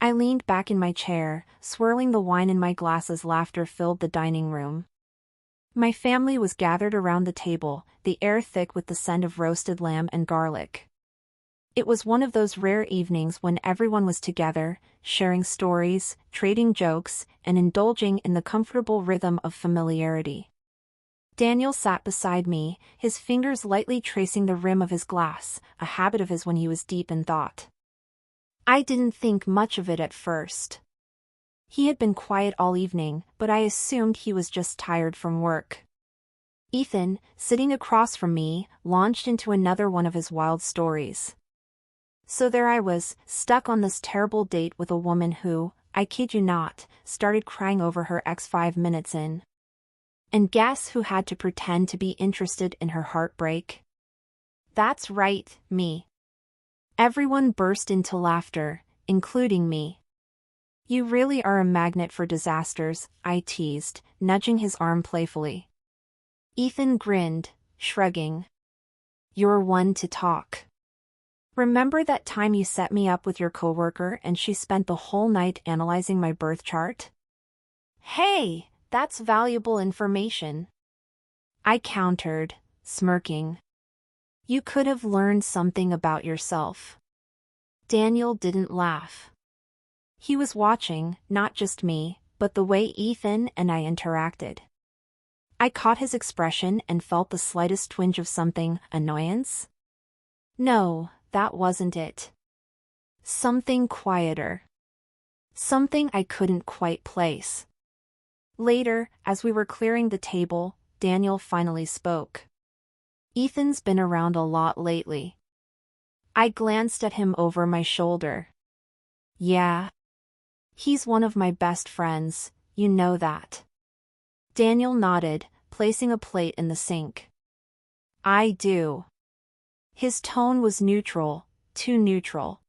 I leaned back in my chair, swirling the wine in my glass as laughter filled the dining room. My family was gathered around the table, the air thick with the scent of roasted lamb and garlic. It was one of those rare evenings when everyone was together, sharing stories, trading jokes, and indulging in the comfortable rhythm of familiarity. Daniel sat beside me, his fingers lightly tracing the rim of his glass, a habit of his when he was deep in thought. I didn't think much of it at first. He had been quiet all evening, but I assumed he was just tired from work. Ethan, sitting across from me, launched into another one of his wild stories. So there I was, stuck on this terrible date with a woman who, I kid you not, started crying over her ex 5 minutes in. And guess who had to pretend to be interested in her heartbreak? That's right, me. Everyone burst into laughter, including me. You really are a magnet for disasters, I teased, nudging his arm playfully. Ethan grinned, shrugging. You're one to talk. Remember that time you set me up with your coworker and she spent the whole night analyzing my birth chart? Hey, that's valuable information. I countered, smirking. You could have learned something about yourself. Daniel didn't laugh. He was watching, not just me, but the way Ethan and I interacted. I caught his expression and felt the slightest twinge of something, annoyance? No, that wasn't it. Something quieter. Something I couldn't quite place. Later, as we were clearing the table, Daniel finally spoke. Ethan's been around a lot lately. I glanced at him over my shoulder. Yeah. He's one of my best friends, you know that. Daniel nodded, placing a plate in the sink. I do. His tone was neutral, too neutral.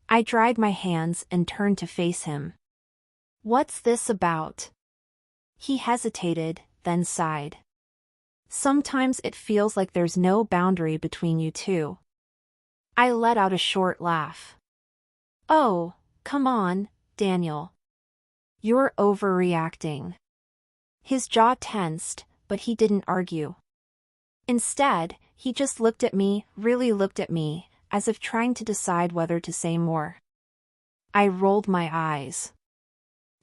I dried my hands and turned to face him. What's this about? He hesitated, then sighed. Sometimes it feels like there's no boundary between you two. I let out a short laugh. Oh, come on, Daniel. You're overreacting. His jaw tensed, but he didn't argue. Instead, he just looked at me, really looked at me, as if trying to decide whether to say more. I rolled my eyes.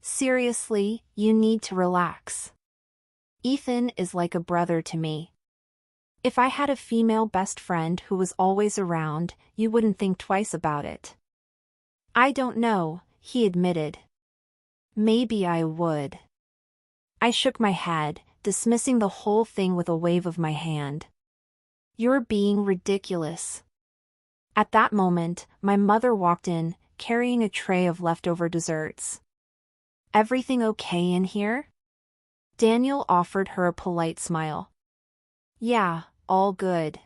Seriously, you need to relax. Ethan is like a brother to me. If I had a female best friend who was always around, you wouldn't think twice about it. I don't know, he admitted. Maybe I would. I shook my head, dismissing the whole thing with a wave of my hand. You're being ridiculous. At that moment, my mother walked in, carrying a tray of leftover desserts. Everything okay in here? Daniel offered her a polite smile. Yeah, all good.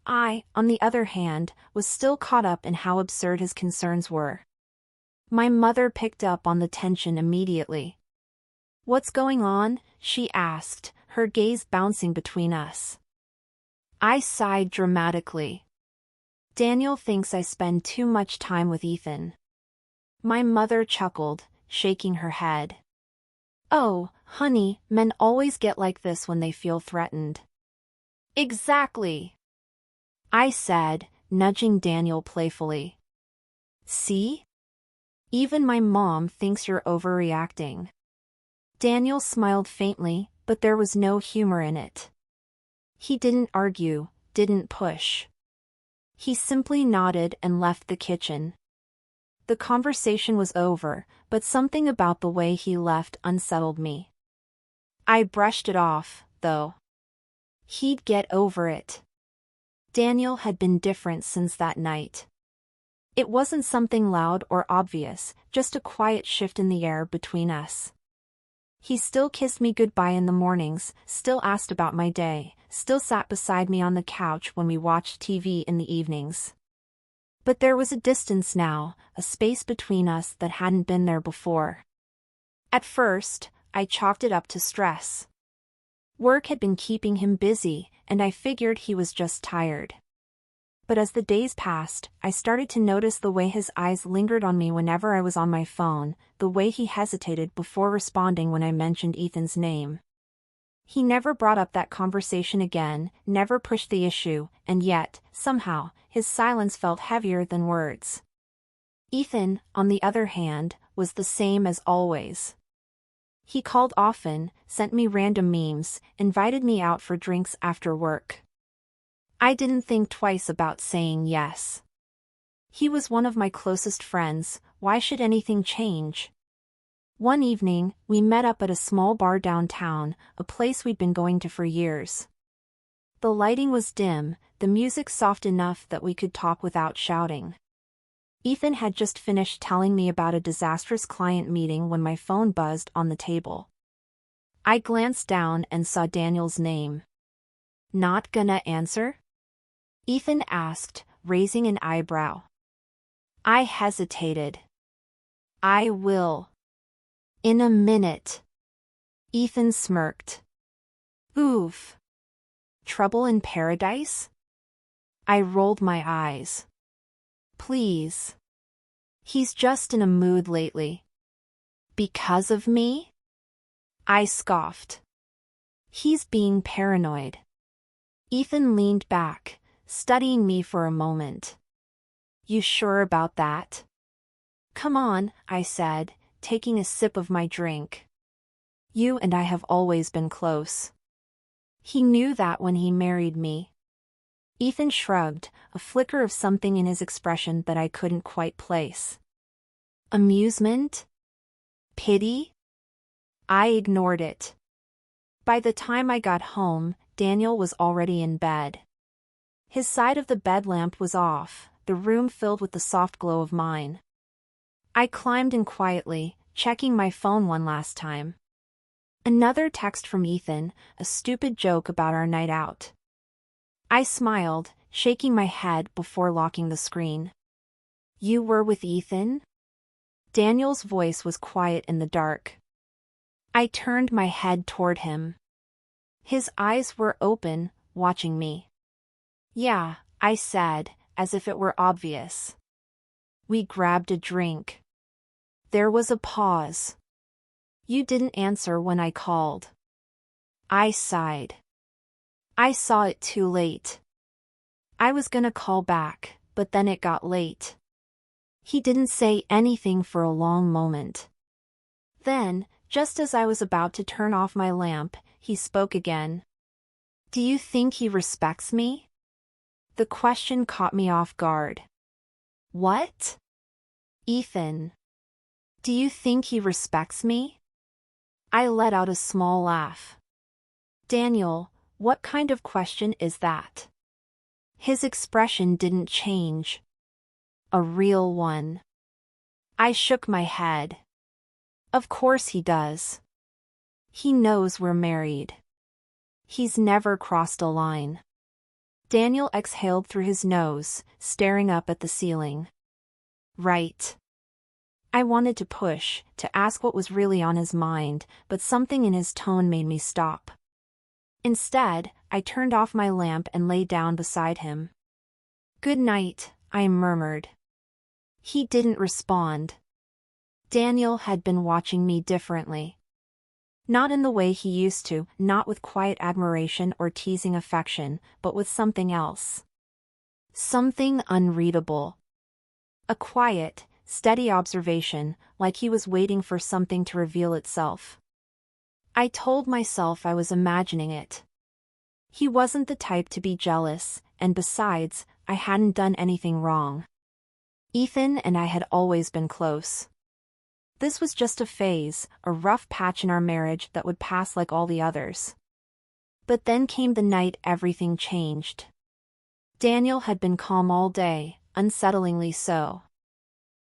I, on the other hand, was still caught up in how absurd his concerns were. My mother picked up on the tension immediately. What's going on? She asked, her gaze bouncing between us. I sighed dramatically. Daniel thinks I spend too much time with Ethan. My mother chuckled, shaking her head. Oh, honey, men always get like this when they feel threatened. Exactly. I said, nudging Daniel playfully. See? Even my mom thinks you're overreacting. Daniel smiled faintly, but there was no humor in it. He didn't argue, didn't push. He simply nodded and left the kitchen. The conversation was over, but something about the way he left unsettled me. I brushed it off, though. He'd get over it. Daniel had been different since that night. It wasn't something loud or obvious, just a quiet shift in the air between us. He still kissed me goodbye in the mornings, still asked about my day, still sat beside me on the couch when we watched TV in the evenings. But there was a distance now, a space between us that hadn't been there before. At first, I chalked it up to stress. Work had been keeping him busy, and I figured he was just tired. But as the days passed, I started to notice the way his eyes lingered on me whenever I was on my phone, the way he hesitated before responding when I mentioned Ethan's name. He never brought up that conversation again, never pushed the issue, and yet, somehow, his silence felt heavier than words. Ethan, on the other hand, was the same as always. He called often, sent me random memes, invited me out for drinks after work. I didn't think twice about saying yes. He was one of my closest friends, why should anything change? One evening, we met up at a small bar downtown, a place we'd been going to for years. The lighting was dim, the music soft enough that we could talk without shouting. Ethan had just finished telling me about a disastrous client meeting when my phone buzzed on the table. I glanced down and saw Daniel's name. "Not gonna answer?" Ethan asked, raising an eyebrow. I hesitated. "I will. In a minute." Ethan smirked. "Oof. Trouble in paradise?" I rolled my eyes. "Please. He's just in a mood lately." "Because of me?" I scoffed. "He's being paranoid." Ethan leaned back, studying me for a moment. "You sure about that?" "Come on," I said, taking a sip of my drink. "You and I have always been close." He knew that when he married me. Ethan shrugged, a flicker of something in his expression that I couldn't quite place. Amusement? Pity? I ignored it. By the time I got home, Daniel was already in bed. His side of the bed lamp was off, the room filled with the soft glow of mine. I climbed in quietly, checking my phone one last time. Another text from Ethan, a stupid joke about our night out. I smiled, shaking my head before locking the screen. "You were with Ethan?" Daniel's voice was quiet in the dark. I turned my head toward him. His eyes were open, watching me. "Yeah," I said, as if it were obvious. We grabbed a drink. There was a pause. "You didn't answer when I called." I sighed. I saw it too late. I was gonna call back, but then it got late. He didn't say anything for a long moment. Then, just as I was about to turn off my lamp, he spoke again. "Do you think he respects me?" The question caught me off guard. "What?" "Ethan. Do you think he respects me?" I let out a small laugh. "Daniel, what kind of question is that?" His expression didn't change. "A real one." I shook my head. "Of course he does. He knows we're married. He's never crossed a line." Daniel exhaled through his nose, staring up at the ceiling. "Right." I wanted to push, to ask what was really on his mind, but something in his tone made me stop. Instead, I turned off my lamp and lay down beside him. "Good night," I murmured. He didn't respond. Daniel had been watching me differently. Not in the way he used to, not with quiet admiration or teasing affection, but with something else. Something unreadable. A quiet, steady observation, like he was waiting for something to reveal itself. I told myself I was imagining it. He wasn't the type to be jealous, and besides, I hadn't done anything wrong. Ethan and I had always been close. This was just a phase, a rough patch in our marriage that would pass like all the others. But then came the night everything changed. Daniel had been calm all day, unsettlingly so.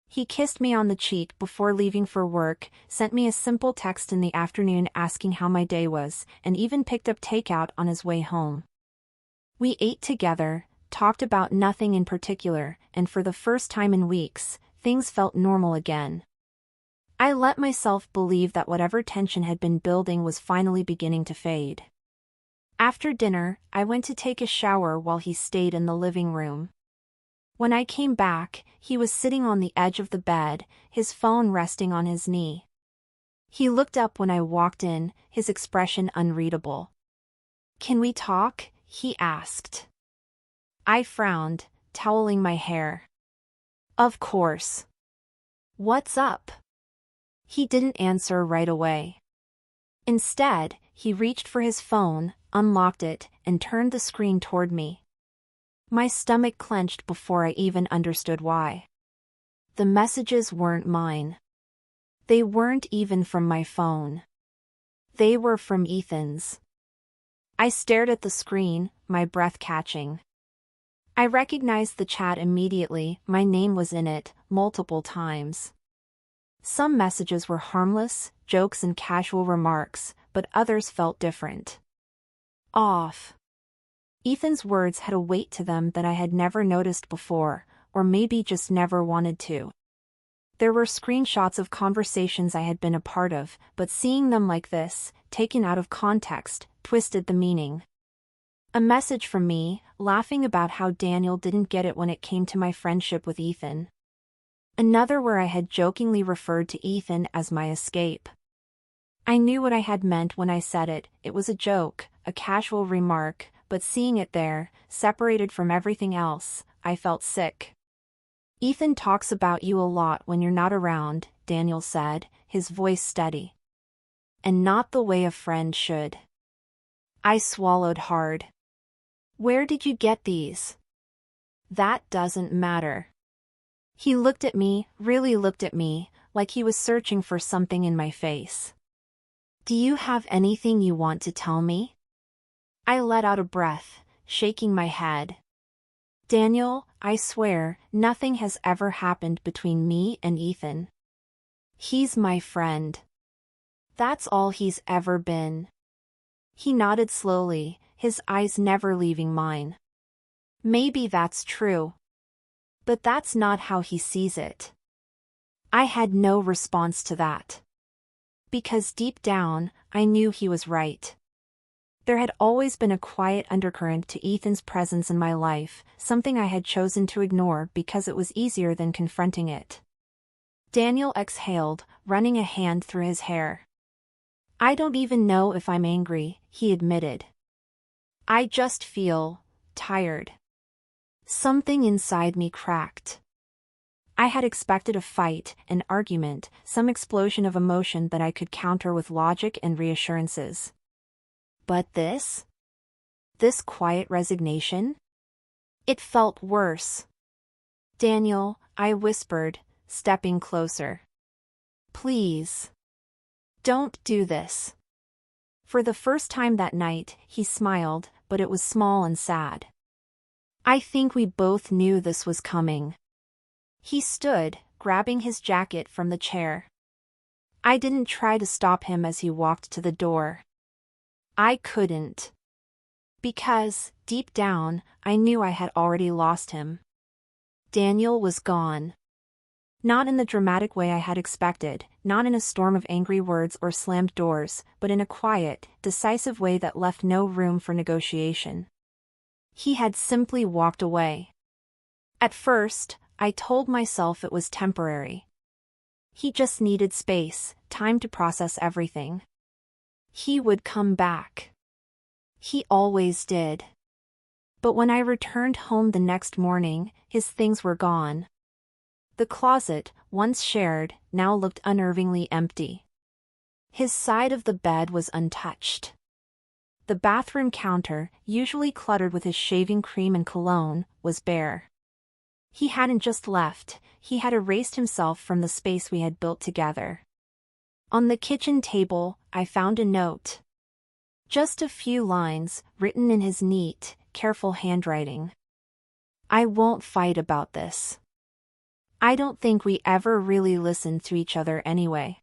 He kissed me on the cheek before leaving for work, sent me a simple text in the afternoon asking how my day was, and even picked up takeout on his way home. We ate together, talked about nothing in particular, and for the first time in weeks, things felt normal again. I let myself believe that whatever tension had been building was finally beginning to fade. After dinner, I went to take a shower while he stayed in the living room. When I came back, he was sitting on the edge of the bed, his phone resting on his knee. He looked up when I walked in, his expression unreadable. "Can we talk?" he asked. I frowned, toweling my hair. "Of course. What's up?" He didn't answer right away. Instead, he reached for his phone, unlocked it, and turned the screen toward me. My stomach clenched before I even understood why. The messages weren't mine. They weren't even from my phone. They were from Ethan's. I stared at the screen, my breath catching. I recognized the chat immediately, my name was in it, multiple times. Some messages were harmless, jokes and casual remarks, but others felt different. Off. Ethan's words had a weight to them that I had never noticed before, or maybe just never wanted to. There were screenshots of conversations I had been a part of, but seeing them like this, taken out of context, twisted the meaning. A message from me, laughing about how Daniel didn't get it when it came to my friendship with Ethan. Another where I had jokingly referred to Ethan as my escape. I knew what I had meant when I said it, it was a joke, a casual remark, but seeing it there, separated from everything else, I felt sick. "Ethan talks about you a lot when you're not around," Daniel said, his voice steady. "And not the way a friend should." I swallowed hard. "Where did you get these?" "That doesn't matter." He looked at me, really looked at me, like he was searching for something in my face. "Do you have anything you want to tell me?" I let out a breath, shaking my head. "Daniel, I swear, nothing has ever happened between me and Ethan. He's my friend. That's all he's ever been." He nodded slowly, his eyes never leaving mine. "Maybe that's true. But that's not how he sees it." I had no response to that. Because deep down, I knew he was right. There had always been a quiet undercurrent to Ethan's presence in my life, something I had chosen to ignore because it was easier than confronting it. Daniel exhaled, running a hand through his hair. "I don't even know if I'm angry," he admitted. "I just feel tired." Something inside me cracked. I had expected a fight, an argument, some explosion of emotion that I could counter with logic and reassurances. But this? This quiet resignation? It felt worse. "Daniel," I whispered, stepping closer. "Please. Don't do this." For the first time that night, he smiled, but it was small and sad. I think we both knew this was coming. He stood, grabbing his jacket from the chair. I didn't try to stop him as he walked to the door. I couldn't. Because, deep down, I knew I had already lost him. Daniel was gone. Not in the dramatic way I had expected, not in a storm of angry words or slammed doors, but in a quiet, decisive way that left no room for negotiation. He had simply walked away. At first, I told myself it was temporary. He just needed space, time to process everything. He would come back. He always did. But when I returned home the next morning, his things were gone. The closet, once shared, now looked unnervingly empty. His side of the bed was untouched. The bathroom counter, usually cluttered with his shaving cream and cologne, was bare. He hadn't just left, he had erased himself from the space we had built together. On the kitchen table, I found a note. Just a few lines, written in his neat, careful handwriting. "I won't fight about this. I don't think we ever really listened to each other anyway.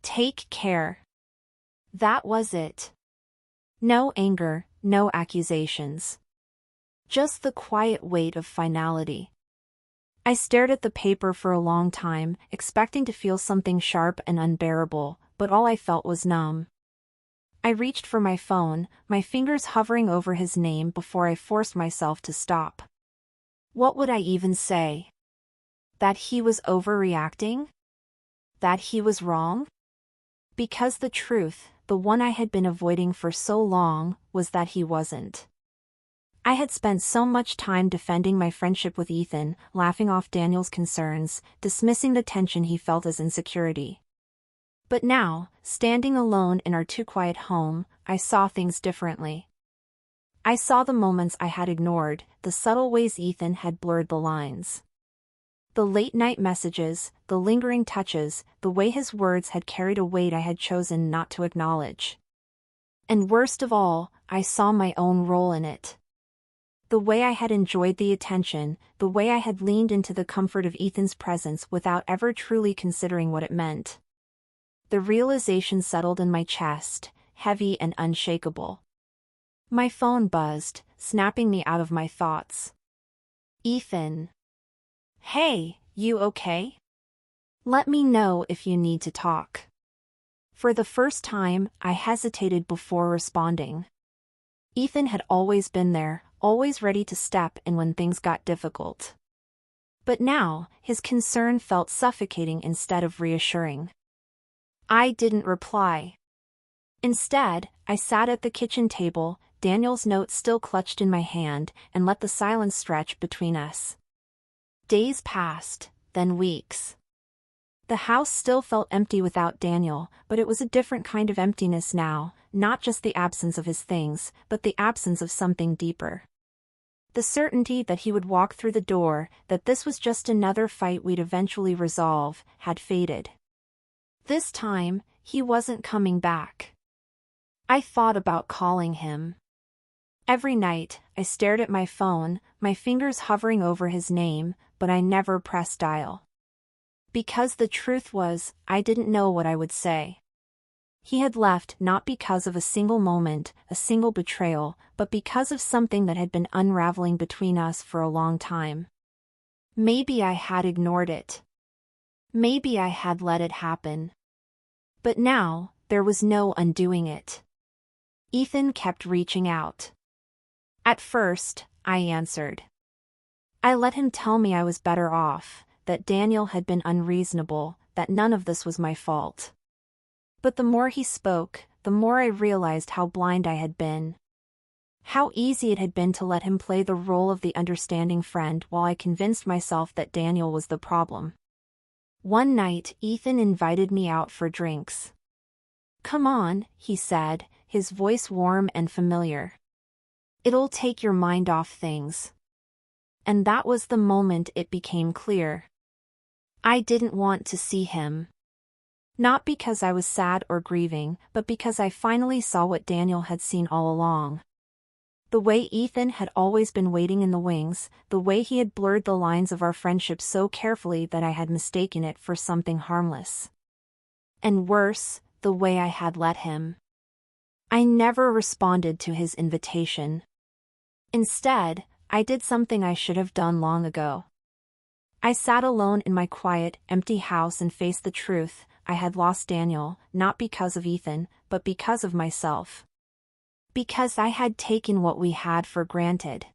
Take care." That was it. No anger, no accusations. Just the quiet weight of finality. I stared at the paper for a long time, expecting to feel something sharp and unbearable, but all I felt was numb. I reached for my phone, my fingers hovering over his name before I forced myself to stop. What would I even say? That he was overreacting? That he was wrong? Because the truth, the one I had been avoiding for so long, was that he wasn't. I had spent so much time defending my friendship with Ethan, laughing off Daniel's concerns, dismissing the tension he felt as insecurity. But now, standing alone in our too-quiet home, I saw things differently. I saw the moments I had ignored, the subtle ways Ethan had blurred the lines. The late-night messages, the lingering touches, the way his words had carried a weight I had chosen not to acknowledge. And worst of all, I saw my own role in it. The way I had enjoyed the attention, the way I had leaned into the comfort of Ethan's presence without ever truly considering what it meant. The realization settled in my chest, heavy and unshakable. My phone buzzed, snapping me out of my thoughts. Ethan. Hey, you okay? Let me know if you need to talk. For the first time, I hesitated before responding. Ethan had always been there, always ready to step in when things got difficult. But now, his concern felt suffocating instead of reassuring. I didn't reply. Instead, I sat at the kitchen table, Daniel's note still clutched in my hand, and let the silence stretch between us. Days passed, then weeks. The house still felt empty without Daniel, but it was a different kind of emptiness now, not just the absence of his things, but the absence of something deeper. The certainty that he would walk through the door, that this was just another fight we'd eventually resolve, had faded. This time, he wasn't coming back. I thought about calling him. Every night, I stared at my phone, my fingers hovering over his name, but I never pressed dial. Because the truth was, I didn't know what I would say. He had left not because of a single moment, a single betrayal, but because of something that had been unraveling between us for a long time. Maybe I had ignored it. Maybe I had let it happen. But now, there was no undoing it. Ethan kept reaching out. At first, I answered. I let him tell me I was better off, that Daniel had been unreasonable, that none of this was my fault. But the more he spoke, the more I realized how blind I had been. How easy it had been to let him play the role of the understanding friend while I convinced myself that Daniel was the problem. One night, Ethan invited me out for drinks. Come on, he said, his voice warm and familiar. It'll take your mind off things. And that was the moment it became clear. I didn't want to see him. Not because I was sad or grieving, but because I finally saw what Daniel had seen all along. The way Ethan had always been waiting in the wings, the way he had blurred the lines of our friendship so carefully that I had mistaken it for something harmless. And worse, the way I had let him. I never responded to his invitation. Instead, I did something I should have done long ago. I sat alone in my quiet, empty house and faced the truth. I had lost Daniel, not because of Ethan, but because of myself. Because I had taken what we had for granted.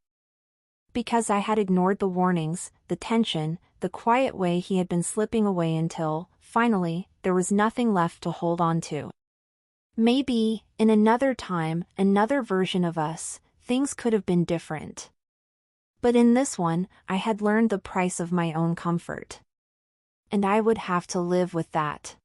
Because I had ignored the warnings, the tension, the quiet way he had been slipping away until, finally, there was nothing left to hold on to. Maybe, in another time, another version of us, things could have been different. But in this one, I had learned the price of my own comfort. And I would have to live with that.